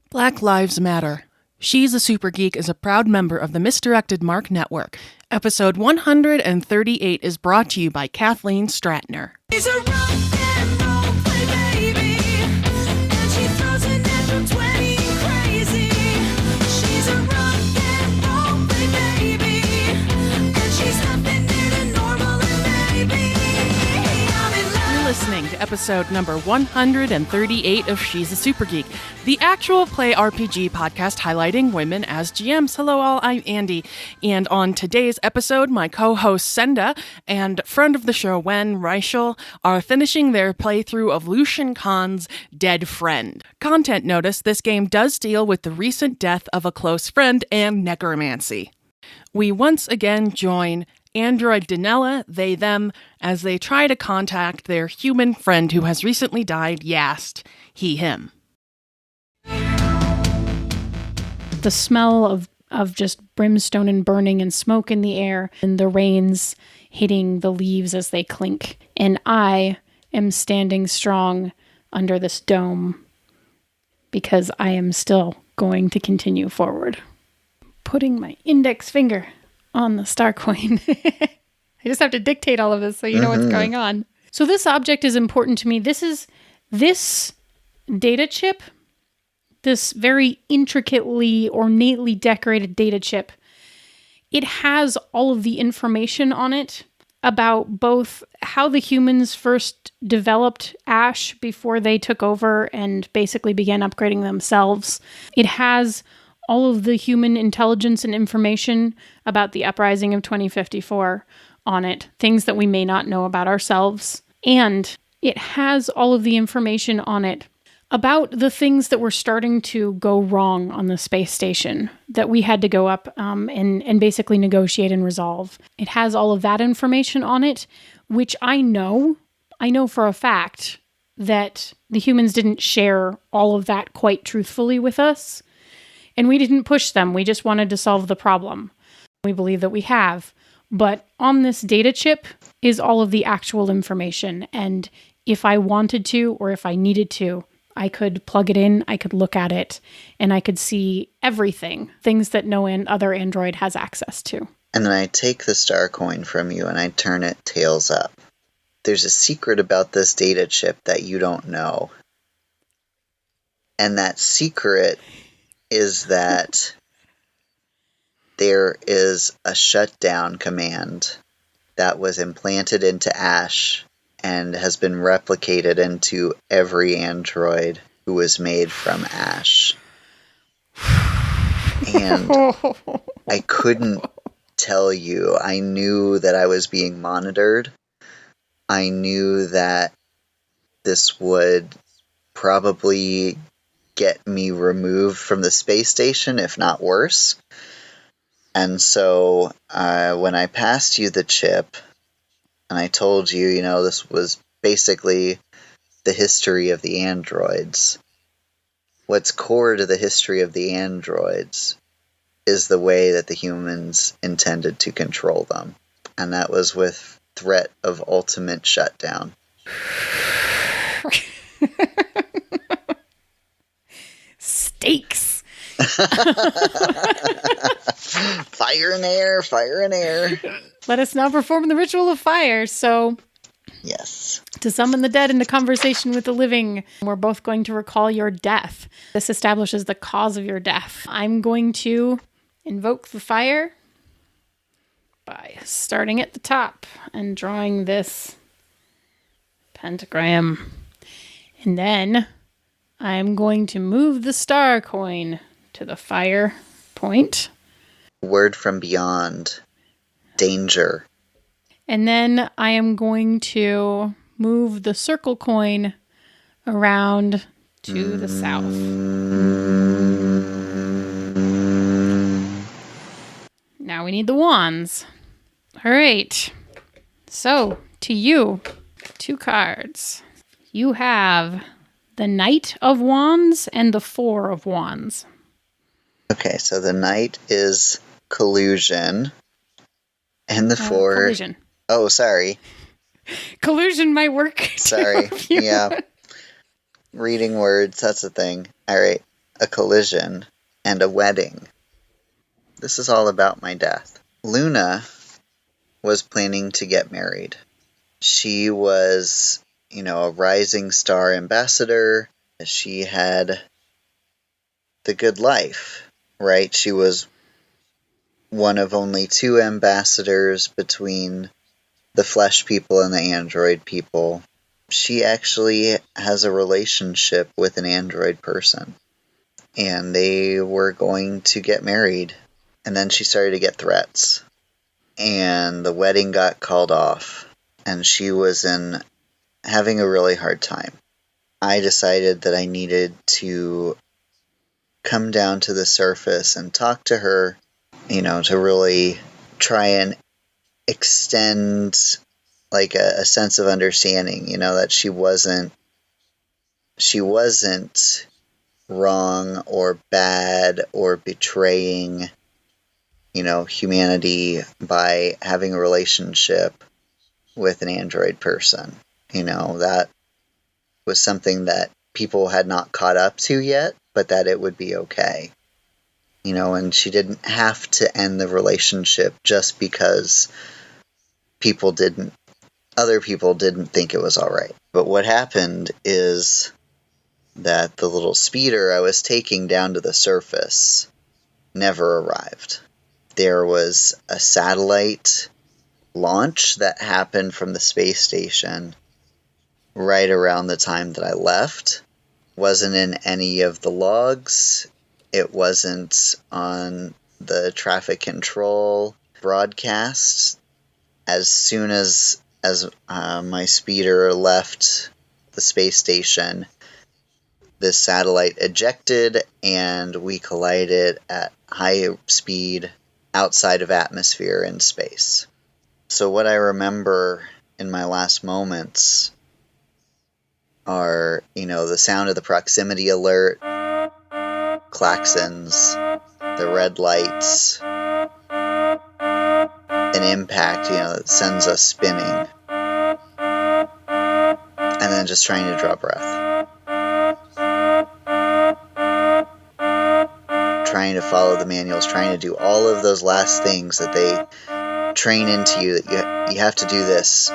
Black Lives Matter. She's a Super Geek is a proud member of the Misdirected Mark Network. Episode 138 is brought to you by Kathleen Stratner. She's a rock and roll play baby, and she throws a natural 20 crazy. She's a rock and roll play baby, and she's nothing near to normal and maybe I'm in love. You're listening to episode number 138 of She's a Super Geek, the actual play RPG podcast highlighting women as GMs. Hello all, I'm Andy, and on today's episode, my co-host Senda and friend of the show Wen Reichel are finishing their playthrough of Lucian Khan's Dead Friend. Content notice, this game does deal with the recent death of a close friend and necromancy. We once again join Android Danella, they, them, as they try to contact their human friend who has recently died, Yast, he, him. The smell of just brimstone and burning and smoke in the air, and the rains hitting the leaves as they clink. And I am standing strong under this dome because I am still going to continue forward. Putting my index finger on the star coin. I just have to dictate all of this so you know what's going on. So this object is important to me. This data chip, this very intricately, ornately decorated data chip, it has all of the information on it about both how the humans first developed Ash before they took over and basically began upgrading themselves. It has all of the human intelligence and information about the uprising of 2054 on it, things that we may not know about ourselves. And it has all of the information on it about the things that were starting to go wrong on the space station that we had to go up and basically negotiate and resolve. It has all of that information on it, which I know for a fact that the humans didn't share all of that quite truthfully with us. And we didn't push them. We just wanted to solve the problem. We believe that we have. But on this data chip is all of the actual information. And if I wanted to, or if I needed to, I could plug it in, I could look at it, and I could see everything, things that no other Android has access to. And then I take the star coin from you and I turn it tails up. There's a secret about this data chip that you don't know. And that secret is that there is a shutdown command that was implanted into Ash and has been replicated into every android who was made from Ash. And I couldn't tell you. I knew that I was being monitored. I knew that this would probably get me removed from the space station, if not worse. And so when I passed you the chip, and I told you, this was basically the history of the androids. What's core to the history of the androids is the way that the humans intended to control them. And that was with threat of ultimate shutdown. Stakes. Fire and air, fire and air. Let us now perform the ritual of fire. So, yes. To summon the dead into conversation with the living, we're both going to recall your death. This establishes the cause of your death. I'm going to invoke the fire by starting at the top and drawing this pentagram. And then I'm going to move the star coin to the fire point. Word from beyond. Danger. And then I am going to move the circle coin around to the south. Now we need the wands. All right. So, to you, 2 cards. You have the Knight of Wands and the 4 of Wands. Okay, so the Knight is collusion. And the 4... Collision. Oh, sorry. Collusion might work. Sorry. Yeah. Reading words, that's the thing. All right. a collision, and a wedding. This is all about my death. Luna was planning to get married. She was, a rising star ambassador. She had the good life, right? She was one of only two ambassadors between the flesh people and the android people. She actually has a relationship with an android person, and they were going to get married. And then she started to get threats, and the wedding got called off, and she was having a really hard time. I decided that I needed to come down to the surface and talk to her, to really try and extend like a sense of understanding, that she wasn't wrong or bad or betraying, humanity by having a relationship with an android person. That was something that people had not caught up to yet, but that it would be okay. And she didn't have to end the relationship just because other people didn't think it was alright. But what happened is that the little speeder I was taking down to the surface never arrived. There was a satellite launch that happened from the space station right around the time that I left. Wasn't in any of the logs. It wasn't on the traffic control broadcast. As soon as my speeder left the space station, this satellite ejected and we collided at high speed outside of atmosphere in space. So what I remember in my last moments are, the sound of the proximity alert, klaxons, the red lights, an impact, that sends us spinning, and then just trying to draw breath. Trying to follow the manuals, trying to do all of those last things that they train into you, that you have to do this.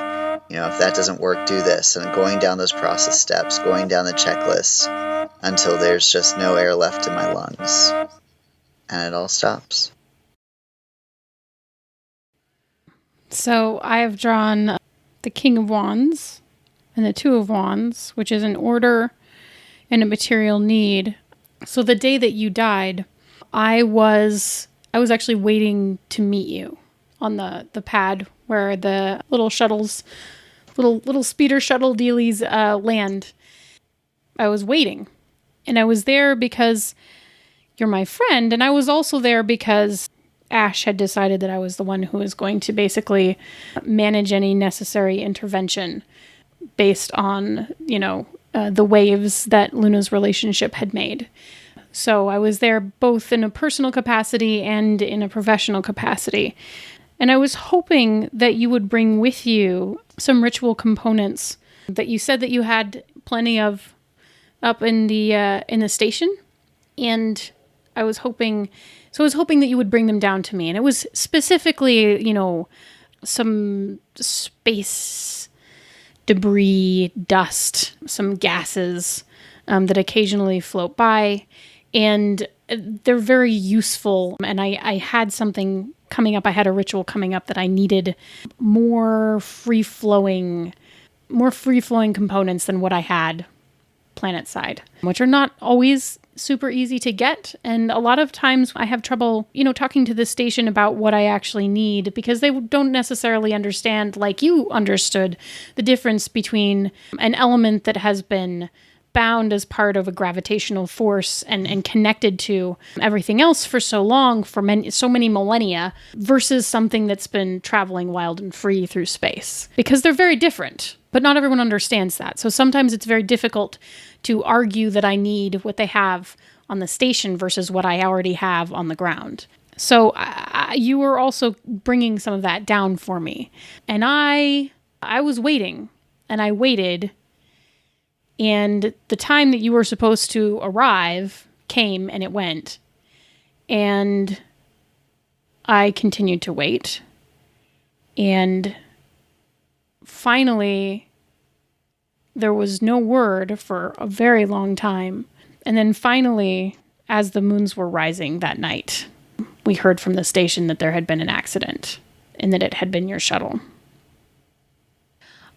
If that doesn't work, do this. And going down those process steps, going down the checklist until there's just no air left in my lungs. And it all stops. So I have drawn the King of Wands and the Two of Wands, which is an order and a material need. So the day that you died, I was actually waiting to meet you on the pad where the little shuttles, little speeder shuttle dealies land. I was waiting, and I was there because you're my friend, and I was also there because Ash had decided that I was the one who was going to basically manage any necessary intervention based on, the waves that Luna's relationship had made. So I was there both in a personal capacity and in a professional capacity. And I was hoping that you would bring with you some ritual components that you said that you had plenty of up in the station. And I was hoping that you would bring them down to me. And it was specifically, some space debris, dust, some gases that occasionally float by. And they're very useful. And I had something coming up. I had a ritual coming up that I needed more free-flowing components than what I had planet side, which are not always super easy to get. And a lot of times I have trouble, talking to the station about what I actually need because they don't necessarily understand, like you understood, the difference between an element that has been bound as part of a gravitational force and connected to everything else for so long, for so many millennia, versus something that's been traveling wild and free through space. Because they're very different, but not everyone understands that. So sometimes it's very difficult to argue that I need what they have on the station versus what I already have on the ground. So you were also bringing some of that down for me. And I was waiting, and I waited. And the time that you were supposed to arrive came and it went. And I continued to wait. And finally, there was no word for a very long time. And then finally, as the moons were rising that night, we heard from the station that there had been an accident and that it had been your shuttle.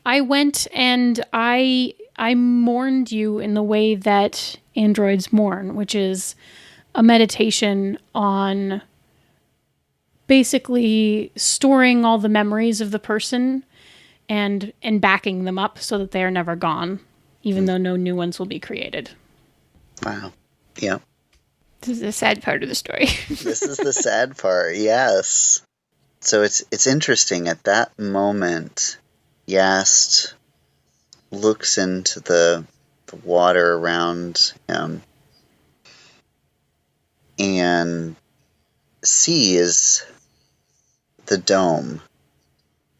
I went and I mourned you in the way that androids mourn, which is a meditation on basically storing all the memories of the person and backing them up so that they are never gone, even though no new ones will be created. Wow. Yeah. This is the sad part of the story. This is the sad part, yes. So it's interesting. At that moment, Yast looks into the water around him and sees the dome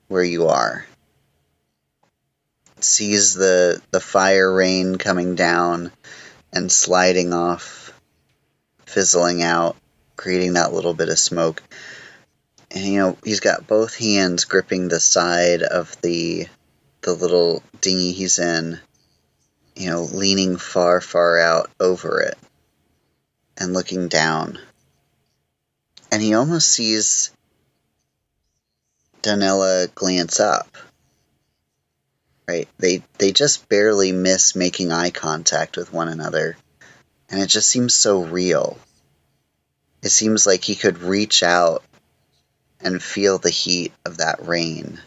where you are. Sees the fire rain coming down and sliding off, fizzling out, creating that little bit of smoke. And, he's got both hands gripping the side of the little dinghy he's in, leaning far, far out over it and looking down. And he almost sees Donella glance up. Right? They just barely miss making eye contact with one another. And it just seems so real. It seems like he could reach out and feel the heat of that rain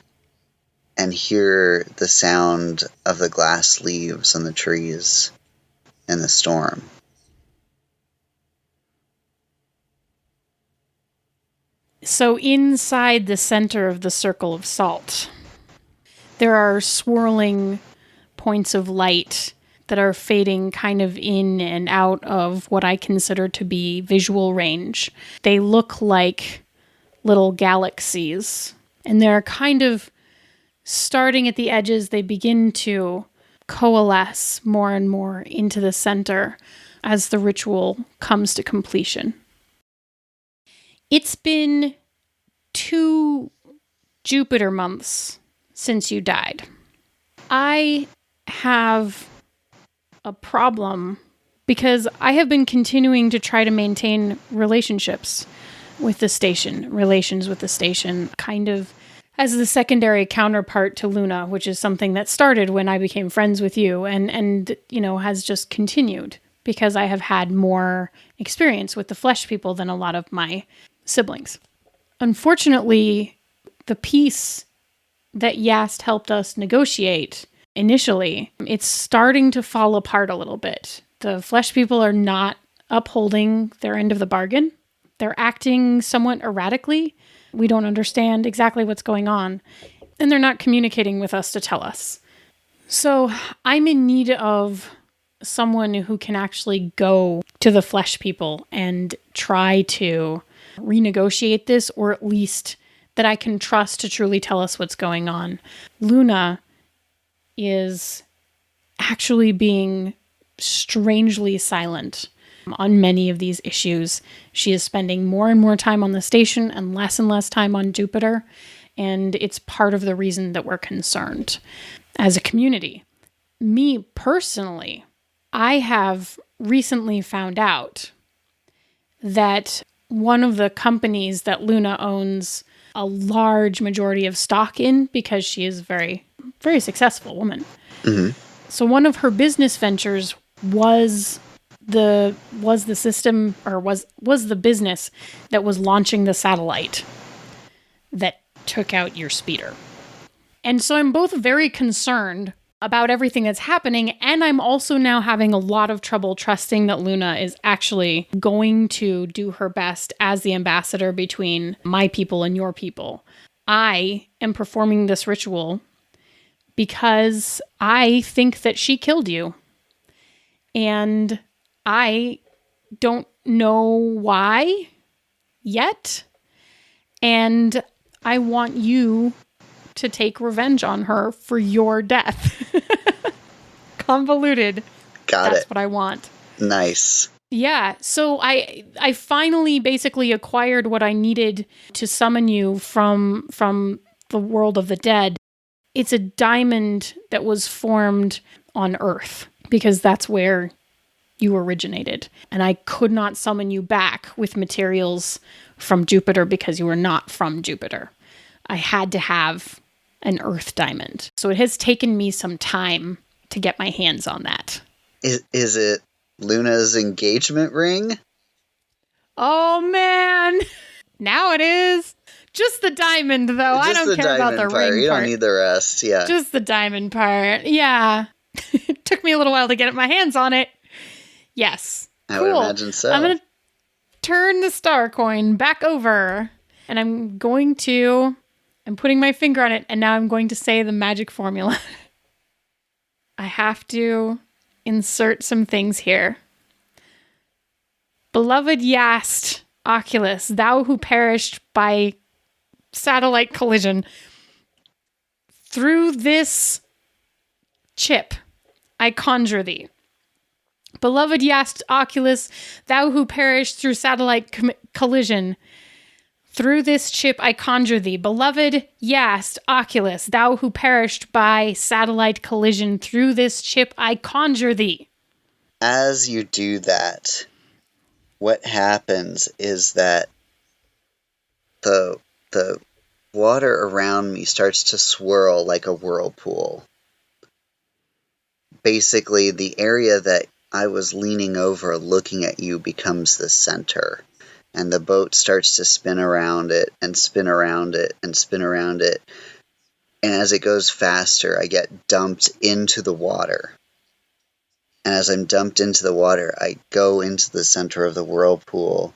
and hear the sound of the glass leaves on the trees in the storm. So inside the center of the circle of salt, there are swirling points of light that are fading kind of in and out of what I consider to be visual range. They look like little galaxies, and they're kind of starting at the edges. They begin to coalesce more and more into the center as the ritual comes to completion. It's been 2 Jupiter months since you died. I have a problem because I have been continuing to try to maintain relations with the station, kind of as the secondary counterpart to Luna, which is something that started when I became friends with you and has just continued because I have had more experience with the flesh people than a lot of my siblings. Unfortunately, the peace that Yast helped us negotiate initially, it's starting to fall apart a little bit. The flesh people are not upholding their end of the bargain. They're acting somewhat erratically. We don't understand exactly what's going on, and they're not communicating with us to tell us. So I'm in need of someone who can actually go to the flesh people and try to renegotiate this, or at least that I can trust to truly tell us what's going on. Luna is actually being strangely silent on many of these issues. She is spending more and more time on the station and less time on Jupiter, and it's part of the reason that we're concerned as a community. Me personally, I have recently found out that one of the companies that Luna owns a large majority of stock in, because she is a very, very successful woman. Mm-hmm. So one of her business ventures was the system, or was the business that was launching the satellite that took out your speeder. And so I'm both very concerned about everything that's happening, and I'm also now having a lot of trouble trusting that Luna is actually going to do her best as the ambassador between my people and your people. I am performing this ritual because I think that she killed you. And I don't know why yet. And I want you to take revenge on her for your death. Convoluted. Got That's it. what I want. Nice. Yeah, so I finally basically acquired what I needed to summon you from the world of the dead. It's a diamond that was formed on Earth because that's where you originated. And I could not summon you back with materials from Jupiter because you were not from Jupiter. I had to have an Earth diamond. So it has taken me some time to get my hands on that. Is it Luna's engagement ring? Oh man! Now it is. Just the diamond, though. I Just don't the care about the diamond part. ring You part. don't need the rest. Yeah. Just the diamond part. Yeah. It took me a little while to get my hands on it. Yes. I Cool. would imagine so. I'm going to turn the star coin back over. And I'm putting my finger on it. And now I'm going to say the magic formula. I have to insert some things here. Beloved Yast Oculus, thou who perished by satellite collision. Through this chip, I conjure thee. Beloved Yast Oculus, thou who perished through satellite collision. Through this chip, I conjure thee. Beloved Yast Oculus, thou who perished by satellite collision. Through this chip, I conjure thee. As you do that, what happens is that the water around me starts to swirl like a whirlpool. Basically, the area that I was leaning over looking at you becomes the center, and the boat starts to spin around it and spin around it and spin around it. And as it goes faster, I get dumped into the water. And as I'm dumped into the water, I go into the center of the whirlpool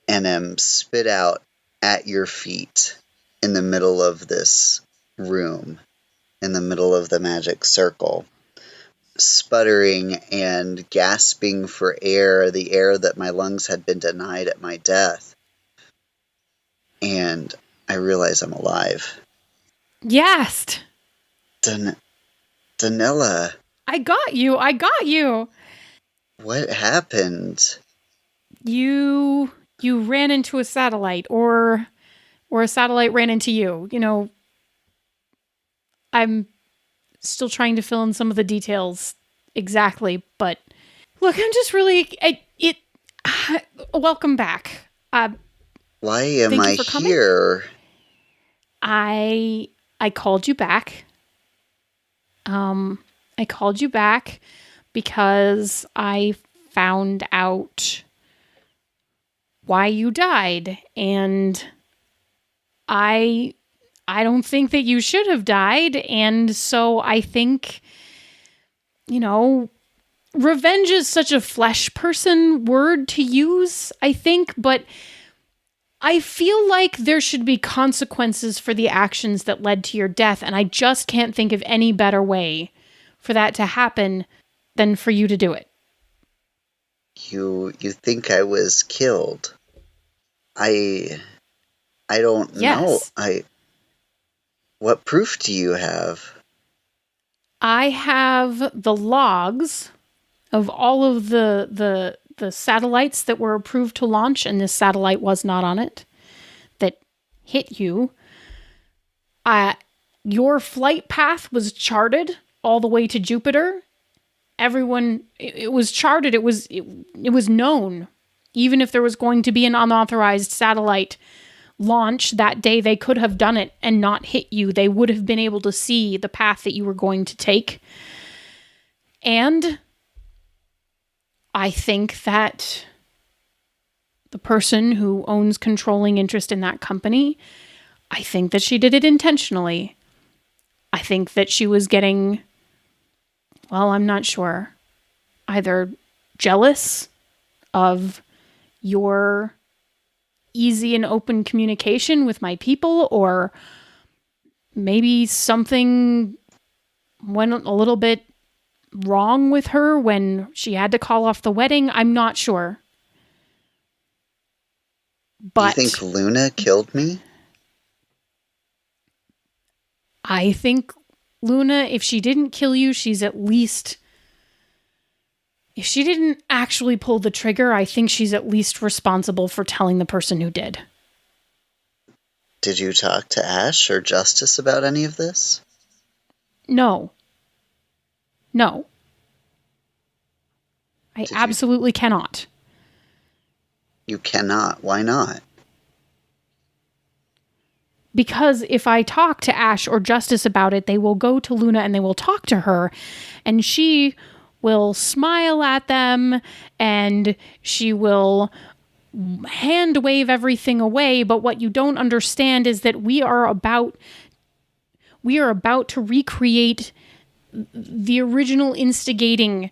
and am spit out at your feet in the middle of this room, in the middle of the magic circle, sputtering and gasping for air, the air that my lungs had been denied at my death. And I realize I'm alive. Yast! Danilla, I got you! what happened? You ran into a satellite, or a satellite ran into you. You know, I'm still trying to fill in some of the details exactly, but look, I'm just really welcome back. Why am Thank you I for coming. here? I called you back. I called you back because I found out why you died, and I don't think that you should have died, and so I think, you know, revenge is such a flesh person word to use, I think, but I feel like there should be consequences for the actions that led to your death, and I just can't think of any better way for that to happen than for you to do it. You think I was killed? I don't know. Yes. What proof do you have? I have the logs of all of the satellites that were approved to launch, and this satellite was not on it, that hit you. Your flight path was charted all the way to Jupiter. Everyone, it was charted. It was known. Even if there was going to be an unauthorized satellite launch that day, they could have done it and not hit you. They would have been able to see the path that you were going to take. And I think that the person who owns controlling interest in that company, I think that she did it intentionally. I think that she was getting, well, I'm not sure, either jealous of your easy and open communication with my people, or maybe something went a little bit wrong with her when she had to call off the wedding. I'm not sure. But You think Luna killed me? I think Luna, if she didn't kill you, she's at least If she didn't actually pull the trigger, I think she's at least responsible for telling the person who did. Did you talk to Ash or Justice about any of this? No. No. I absolutely cannot. You cannot. Why not? Because if I talk to Ash or Justice about it, they will go to Luna and they will talk to her, and she will smile at them and she will hand wave everything away. But what you don't understand is that we are about to recreate the original instigating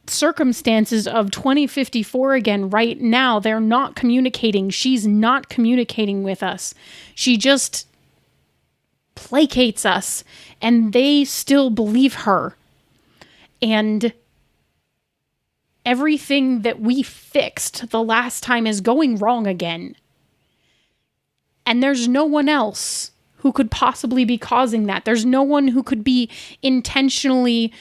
circumstances of 2054 again right now. They're not communicating. She's not communicating with us. She just placates us, and they still believe her. And everything that we fixed the last time is going wrong again. And there's no one else who could possibly be causing that. There's no one who could be intentionally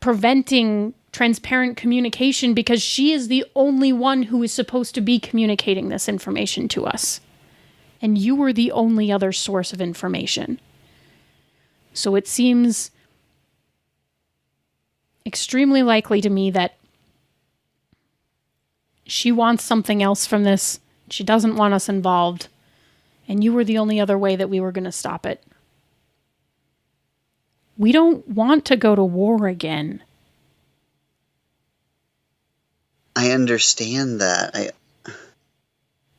preventing transparent communication, because she is the only one who is supposed to be communicating this information to us. And you were the only other source of information. So it seems extremely likely to me that she wants something else from this. She doesn't want us involved. And you were the only other way that we were going to stop it. We don't want to go to war again. I understand that.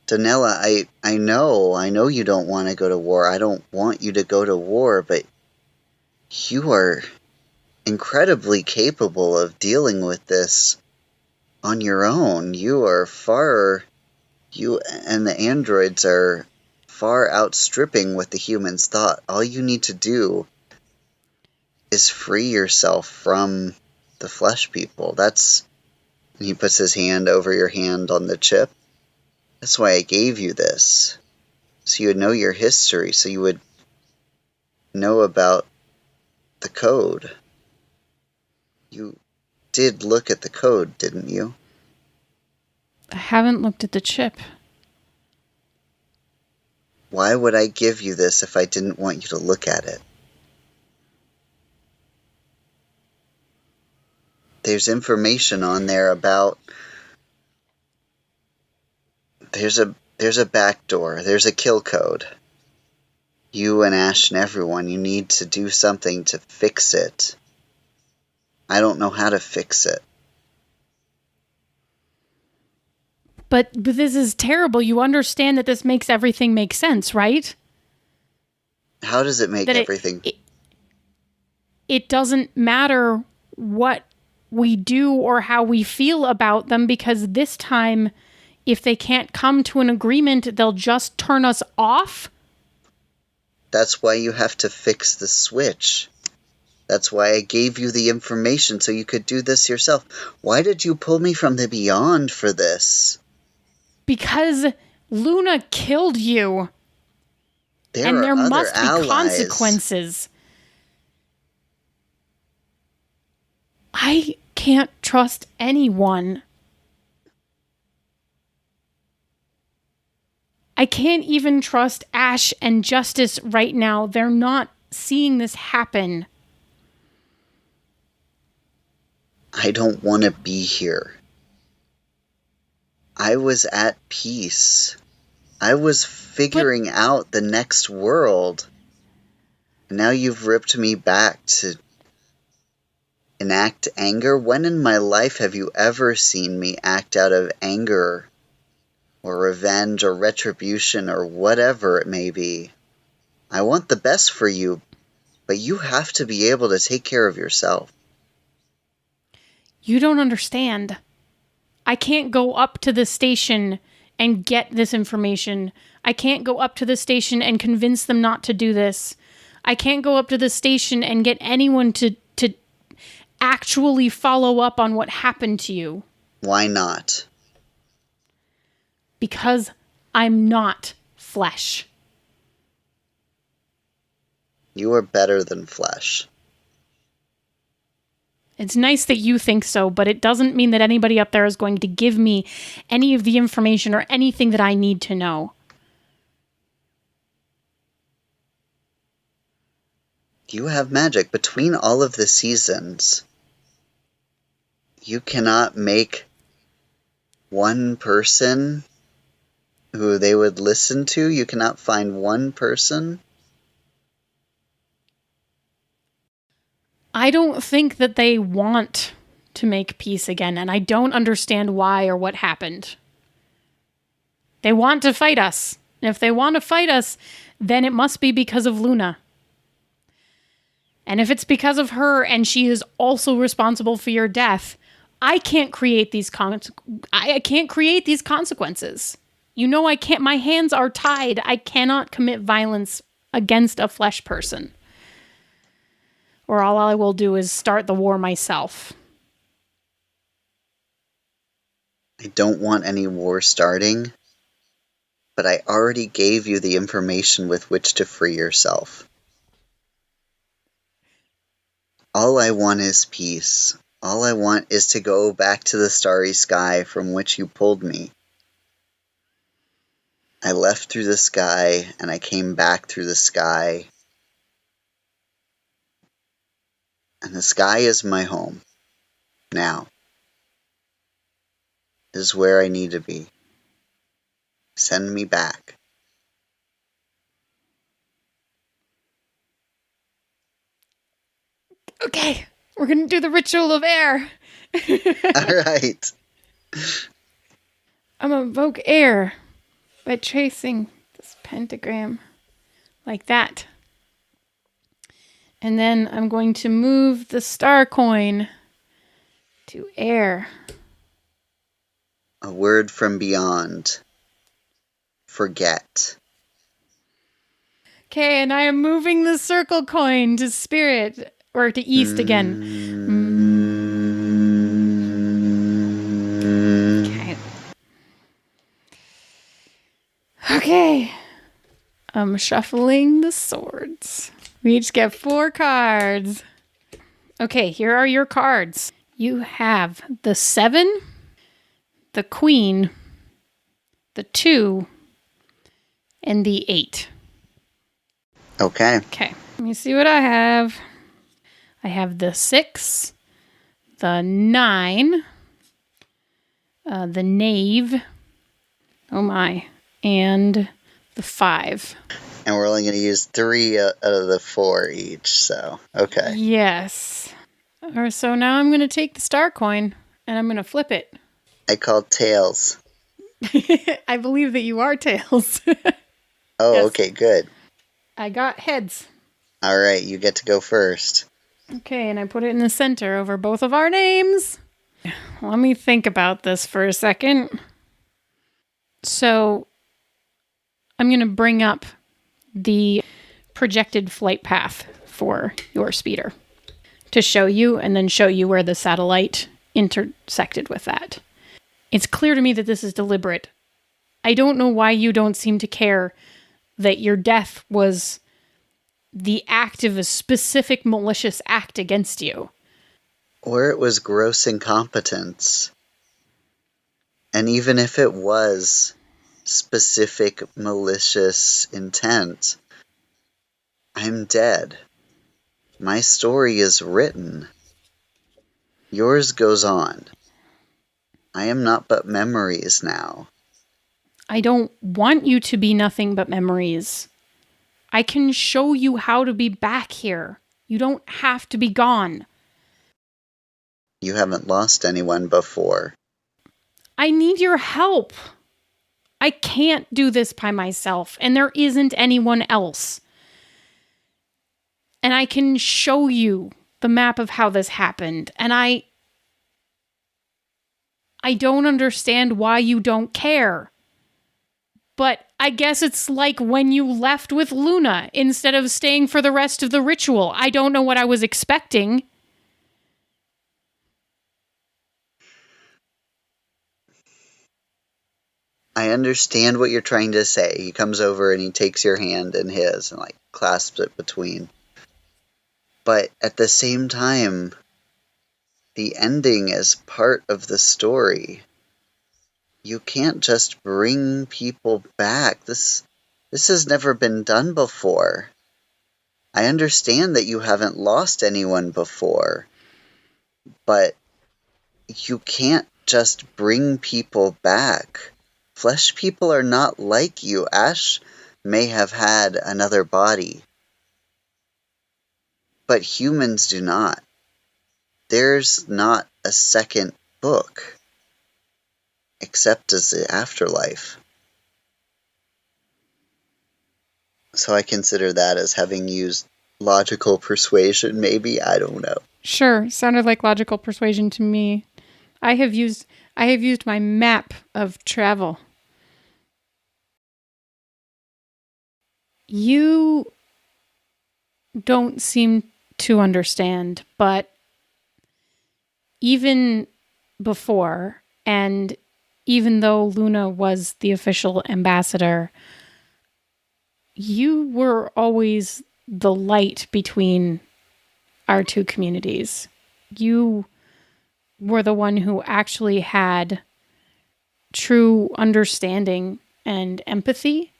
Donella, I know you don't want to go to war. I don't want you to go to war, but you are incredibly capable of dealing with this on your own. You and the androids are far outstripping what the humans thought. All you need to do is free yourself from the flesh people. He puts his hand over your hand on the chip. That's why I gave you this. So you would know your history, so you would know about the code. You did look at the code, didn't you? I haven't looked at the chip. Why would I give you this if I didn't want you to look at it? There's information on there about... There's a back door. There's a kill code. You and Ash and everyone, you need to do something to fix it. I don't know how to fix it. But this is terrible. You understand that this makes everything make sense, right? How does it make everything... It doesn't matter what we do or how we feel about them, because this time, if they can't come to an agreement, they'll just turn us off. That's why you have to fix the switch. That's why I gave you the information so you could do this yourself. Why did you pull me from the beyond for this? Because Luna killed you. There must be consequences. I can't trust anyone. I can't even trust Ash and Justice right now. They're not seeing this happen. I don't want to be here. I was at peace. I was figuring out the next world. And now you've ripped me back to enact anger. When in my life have you ever seen me act out of anger or revenge or retribution or whatever it may be? I want the best for you, but you have to be able to take care of yourself. You don't understand. I can't go up to the station and get this information. I can't go up to the station and convince them not to do this. I can't go up to the station and get anyone to actually follow up on what happened to you. Why not? Because I'm not flesh. You are better than flesh. It's nice that you think so, but it doesn't mean that anybody up there is going to give me any of the information or anything that I need to know. You have magic. Between all of the seasons, you cannot make one person who they would listen to? You cannot find one person? I don't think that they want to make peace again, and I don't understand why or what happened. They want to fight us. And if they want to fight us, then it must be because of Luna. And if it's because of her and she is also responsible for your death, I can't create these I can't create these consequences. You know I can't. My hands are tied. I cannot commit violence against a flesh person. Or all I will do is start the war myself. I don't want any war starting, but I already gave you the information with which to free yourself. All I want is peace. All I want is to go back to the starry sky from which you pulled me. I left through the sky, and I came back through the sky. And the sky is my home. Now. This is where I need to be. Send me back. Okay, we're going to do the ritual of air. Alright. I'm going to evoke air by tracing this pentagram like that. And then I'm going to move the star coin to air. A word from beyond. Forget. Okay, and I am moving the circle coin to spirit, or to east again. Okay. Okay. I'm shuffling the swords. We each get 4 cards. Okay, here are your cards. You have the 7, the Queen, the 2, and the 8. Okay. Okay, let me see what I have. I have the 6, the 9, the Knave, oh my, and the 5. And we're only going to use 3 out of the 4 each, so, okay. Yes. So now I'm going to take the star coin, and I'm going to flip it. I called tails. I believe that you are tails. Oh, Yes. okay, good. I got heads. Alright, you get to go first. Okay, and I put it in the center over both of our names. Let me think about this for a second. So, I'm going to bring up the projected flight path for your speeder to show you, and then show you where the satellite intersected with that. It's clear to me that this is deliberate. I don't know why you don't seem to care that your death was the act of a specific malicious act against you. Or it was gross incompetence. And even if it was specific malicious intent, I'm dead. My story is written. Yours goes on. I am not but memories now. I don't want you to be nothing but memories. I can show you how to be back here. You don't have to be gone. You haven't lost anyone before. I need your help. I can't do this by myself, and there isn't anyone else. And I can show you the map of how this happened, and I don't understand why you don't care. But I guess it's like when you left with Luna instead of staying for the rest of the ritual. I don't know what I was expecting. I understand what you're trying to say. He comes over and he takes your hand in his and like clasps it between. But at the same time, The ending is part of the story. You can't just bring people back. This has never been done before. I understand that you haven't lost anyone before, but you can't just bring people back. Flesh people are not like you. Ash may have had another body, but humans do not. There's not a second book, except as the afterlife. So I consider that as having used logical persuasion, maybe? I don't know. Sure, sounded like logical persuasion to me. I have used my map of travel. You don't seem to understand, but even before, and even though Luna was the official ambassador, you were always the light between our two communities. You were the one who actually had true understanding and empathy.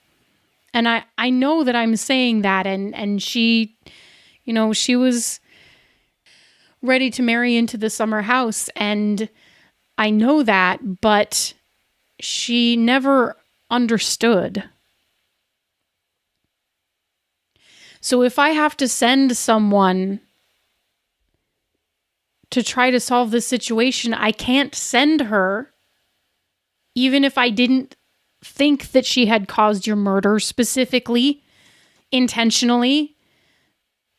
And I know that I'm saying that, and she, she was ready to marry into the summer house, and I know that, but she never understood. So if I have to send someone to try to solve this situation, I can't send her, even if I didn't think that she had caused your murder specifically, intentionally,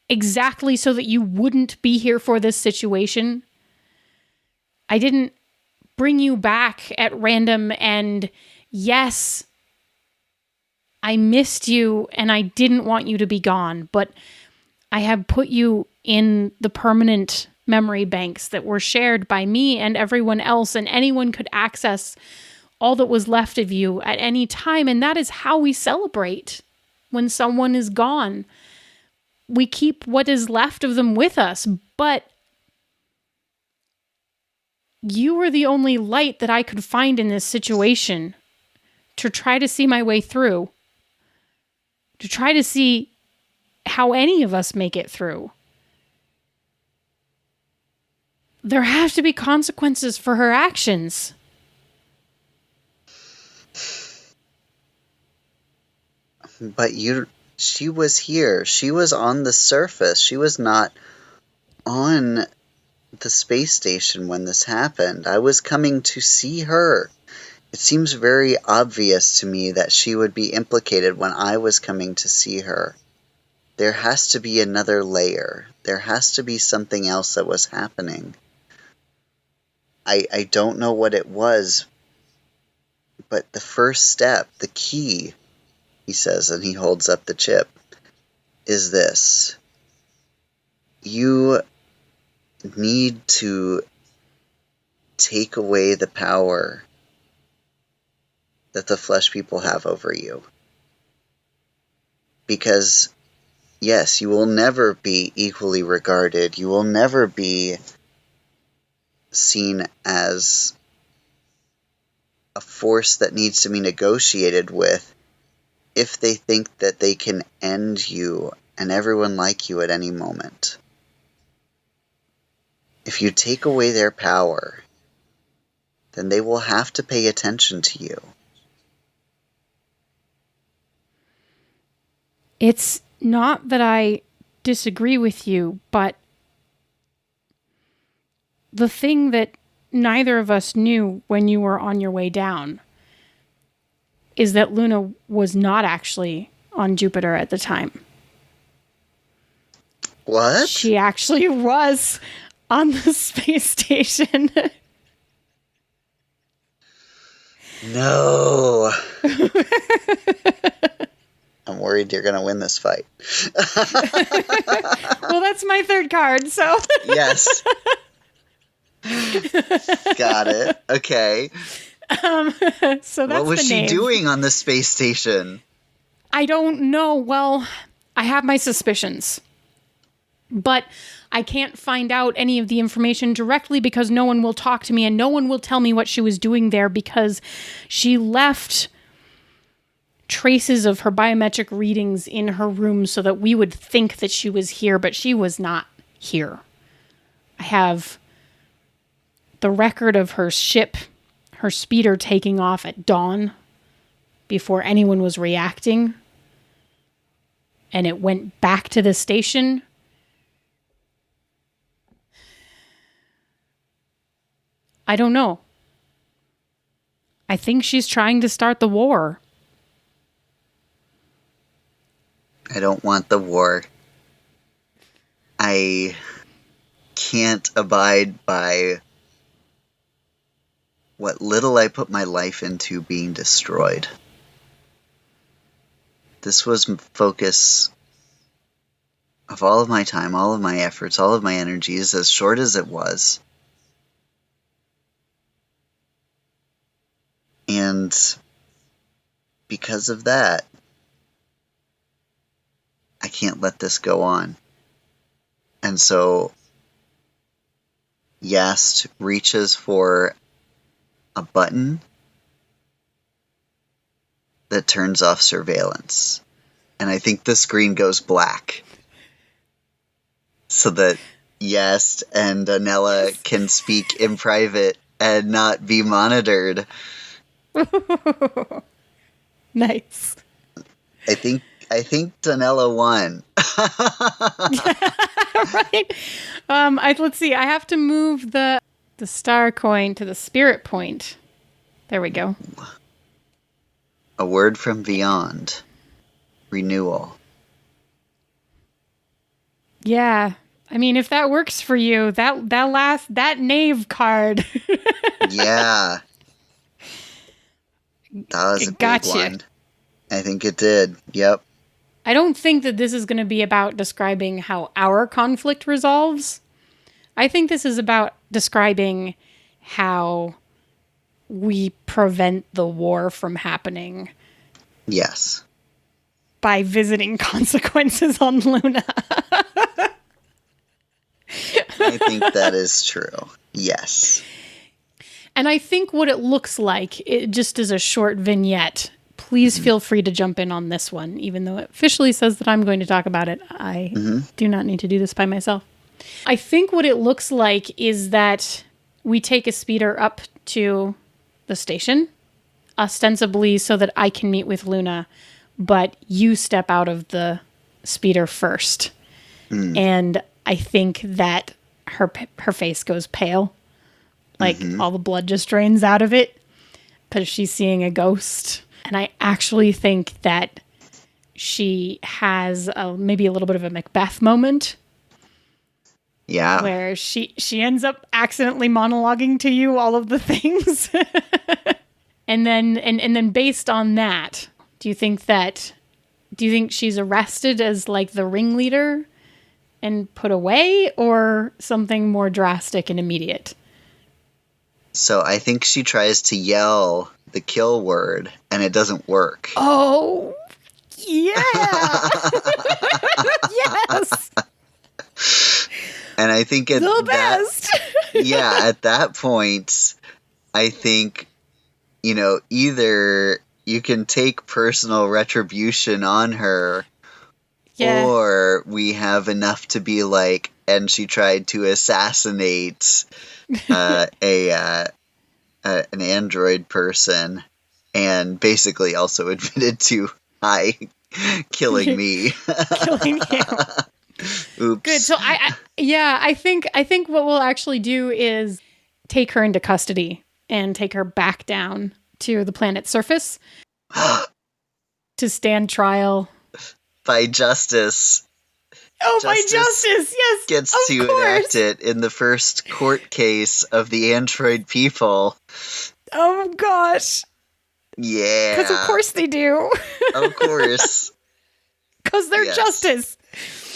exactly so that you wouldn't be here for this situation. I didn't bring you back at random, and yes, I missed you and I didn't want you to be gone, but I have put you in the permanent memory banks that were shared by me and everyone else, and anyone could access all that was left of you at any time. And that is how we celebrate when someone is gone. We keep what is left of them with us, but you were the only light that I could find in this situation to try to see my way through, to try to see how any of us make it through. There have to be consequences for her actions. But she was here. She was on the surface. She was not on the space station when this happened. I was coming to see her. It seems very obvious to me that she would be implicated when I was coming to see her. There has to be another layer. There has to be something else that was happening. I don't know what it was, but the first step, the key, he says, and he holds up the chip, is this. You need to take away the power that the flesh people have over you. Because, yes, you will never be equally regarded. You will never be seen as a force that needs to be negotiated with if they think that they can end you and everyone like you at any moment. If you take away their power, then they will have to pay attention to you. It's not that I disagree with you, but the thing that neither of us knew when you were on your way down is that Luna was not actually on Jupiter at the time. What? She actually was on the space station. No. I'm worried you're going to win this fight. Well, that's my third card, so. Yes. Got it. Okay. So that's what was the she name. doing on the space station? I don't know. Well, I have my suspicions. But I can't find out any of the information directly because no one will talk to me and no one will tell me what she was doing there because she left traces of her biometric readings in her room so that we would think that she was here, but she was not here. I have the record of her ship, her speeder taking off at dawn before anyone was reacting. And it went back to the station. I don't know. I think she's trying to start the war. I don't want the war. I can't abide by what little I put my life into being destroyed. This was focus of all of my time, all of my efforts, all of my energies, as short as it was. And because of that, I can't let this go on. And so Yast reaches for a button that turns off surveillance. And I think the screen goes black so that Yast and Anella can speak in private and not be monitored. Nice. I think Donella won. Right. Let's see. I have to move the star coin to the spirit point. There we go. A word from beyond. Renewal. Yeah. I mean, if that works for you, that knave card. Yeah. That was a big one. I think it did. Yep. I don't think that this is going to be about describing how our conflict resolves. I think this is about describing how we prevent the war from happening. Yes. By visiting consequences on Luna. I think that is true. Yes. And I think what it looks like, it just as a short vignette, please feel free to jump in on this one, even though it officially says that I'm going to talk about it. I do not need to do this by myself. I think what it looks like is that we take a speeder up to the station, ostensibly so that I can meet with Luna, but you step out of the speeder first. And I think that her face goes pale. Like all the blood just drains out of it because she's seeing a ghost. And I actually think that she has maybe a little bit of a Macbeth moment. Yeah. Where she ends up accidentally monologuing to you all of the things. and then based on that, do you think she's arrested as like the ringleader and put away, or something more drastic and immediate? So I think she tries to yell the kill word, and it doesn't work. Oh, yeah. Yes. And I think at The best. at that point, I think, either you can take personal retribution on her, or we have enough to be like, and she tried to assassinate an android person, and basically also admitted to killing me. Killing you. Oops. Good. So I think what we'll actually do is take her into custody and take her back down to the planet's surface to stand trial by justice. Oh, by justice, yes. Gets of to course. enact it in the first court case of the android people. Oh, gosh. Yeah. Because of course they do. Of course. Because they're justice.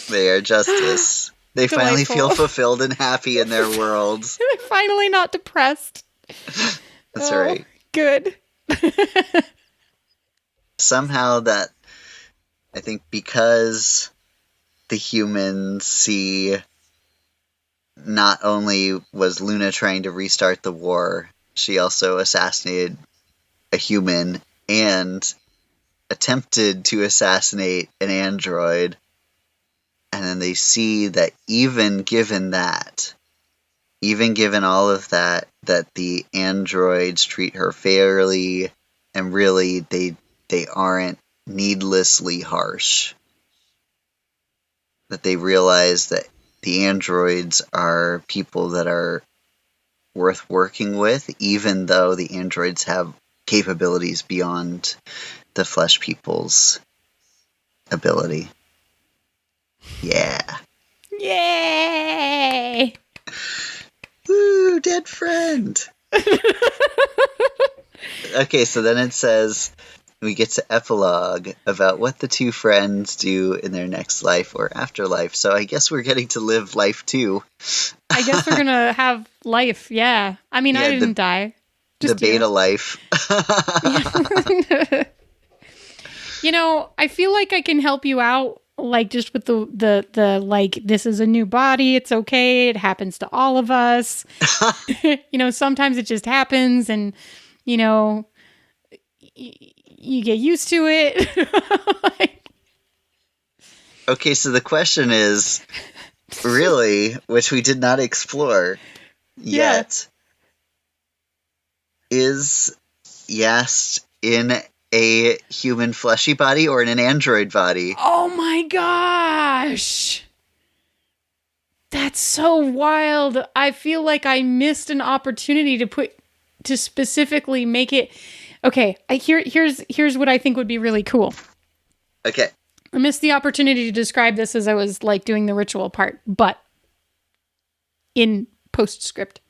They are justice. They finally feel Delightful. fulfilled and happy in their world. They're finally not depressed. That's right. Good. Somehow that, I think because the humans see not only was Luna trying to restart the war, she also assassinated a human and attempted to assassinate an android. And then they see that even given all of that, that the androids treat her fairly, and really they aren't needlessly harsh. That they realize that the androids are people that are worth working with, even though the androids have capabilities beyond the flesh people's ability. Yeah. Yay! Woo, dead friend. Okay, so then it says we get to epilogue about what the two friends do in their next life or afterlife. So I guess we're getting to live life 2. I guess we're gonna have life, yeah. I mean, I Yeah, didn't die. The Just beta you. life. You know, I feel like I can help you out, like just with the like, this is a new body, it's okay, it happens to all of us. You know, sometimes it just happens, and you know, you get used to it. Like, Okay, so the question is, really, which we did not explore yet, is Yast in a human fleshy body or in an android body? oh my gosh. That's so wild. I feel like I missed an opportunity to specifically make it. Okay, here's what I think would be really cool. Okay. I missed the opportunity to describe this as I was like doing the ritual part, but in postscript.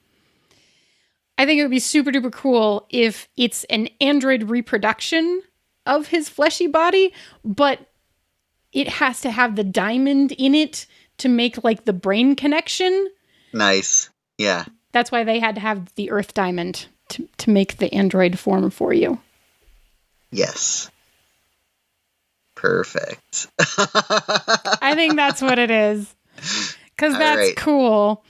I think it would be super duper cool if it's an android reproduction of his fleshy body, but it has to have the diamond in it to make like the brain connection. Nice. Yeah. That's why they had to have the earth diamond to make the android form for you. Yes. Perfect. I think that's what it is. Because All that's right. cool.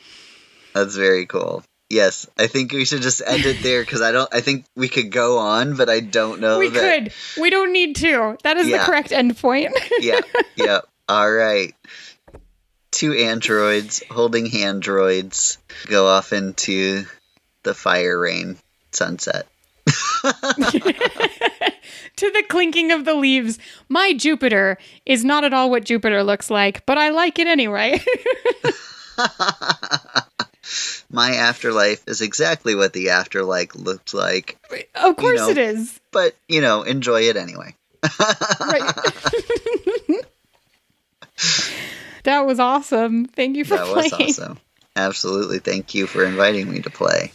That's very cool. Yes, I think we should just end it there because I think we could go on, but I don't know We that. could. We don't need to. That is the Yeah. correct endpoint. Yeah. All right. 2 androids holding hand droids go off into the fire rain sunset. To the clinking of the leaves. My Jupiter is not at all what Jupiter looks like, but I like it anyway. My afterlife is exactly what the afterlife looks like, Of course know. it is. but, enjoy it anyway. Right. That was awesome. Thank you for That playing. was awesome. Absolutely. Thank you for inviting me to play.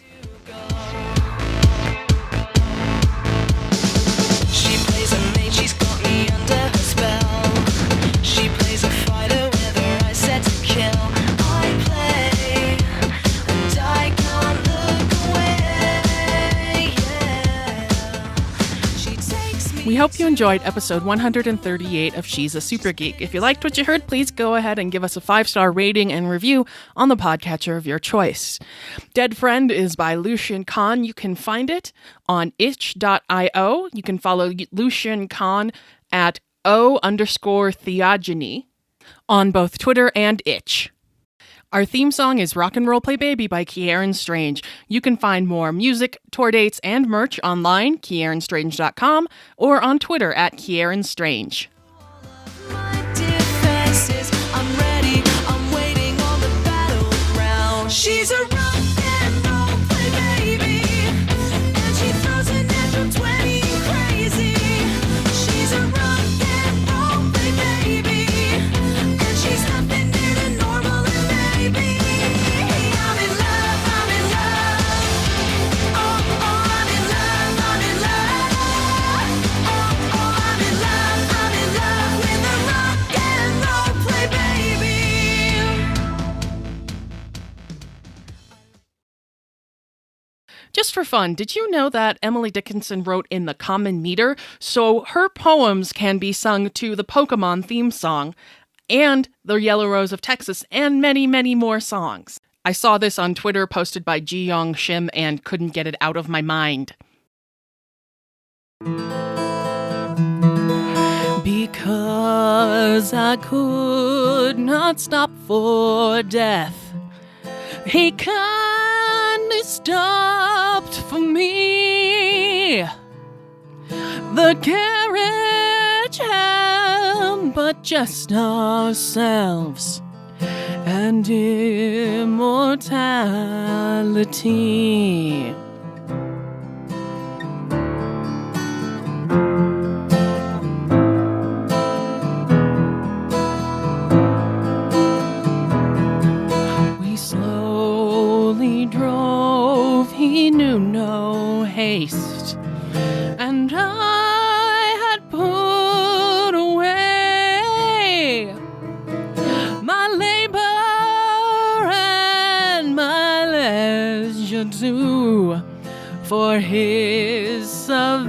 She plays a maid, she's got me under her spell. She plays a fighter with her eyes set to kill. I play, and I can't look away. Yeah. She takes me. We hope you enjoyed episode 138 of She's a Super Geek. If you liked what you heard, please go ahead and give us a 5-star rating and review on the podcatcher of your choice. Dead Friend is by Lucian Khan. You can find it on itch.io. You can follow Lucian Khan at O_Theogony on both Twitter and Itch. Our theme song is Rock and Roll Play Baby by Kieran Strange. You can find more music, tour dates, and merch online, kieranstrange.com, or on Twitter at Kieran Strange. My defenses, I'm ready, I'm waiting on the battleground. She's a rock and roll play baby, and she throws a natural 20 crazy. She's a rock and roll play baby, and she's nothing near the normal and maybe. I'm in love, I'm in love. Oh, I'm in love, I'm in love. Oh, I'm in love with a rock and roll play baby. Just for fun, did you know that Emily Dickinson wrote in the common meter, so her poems can be sung to the Pokemon theme song? and The Yellow Rose of Texas, and many, many more songs. I saw this on Twitter posted by Ji Yong Shim and couldn't get it out of my mind. Because I could not stop for death, he kindly stopped for me. The carriage had but just ourselves and immortality. We slowly drove, he knew no haste, and I had put away my labor and my leisure too for his civility.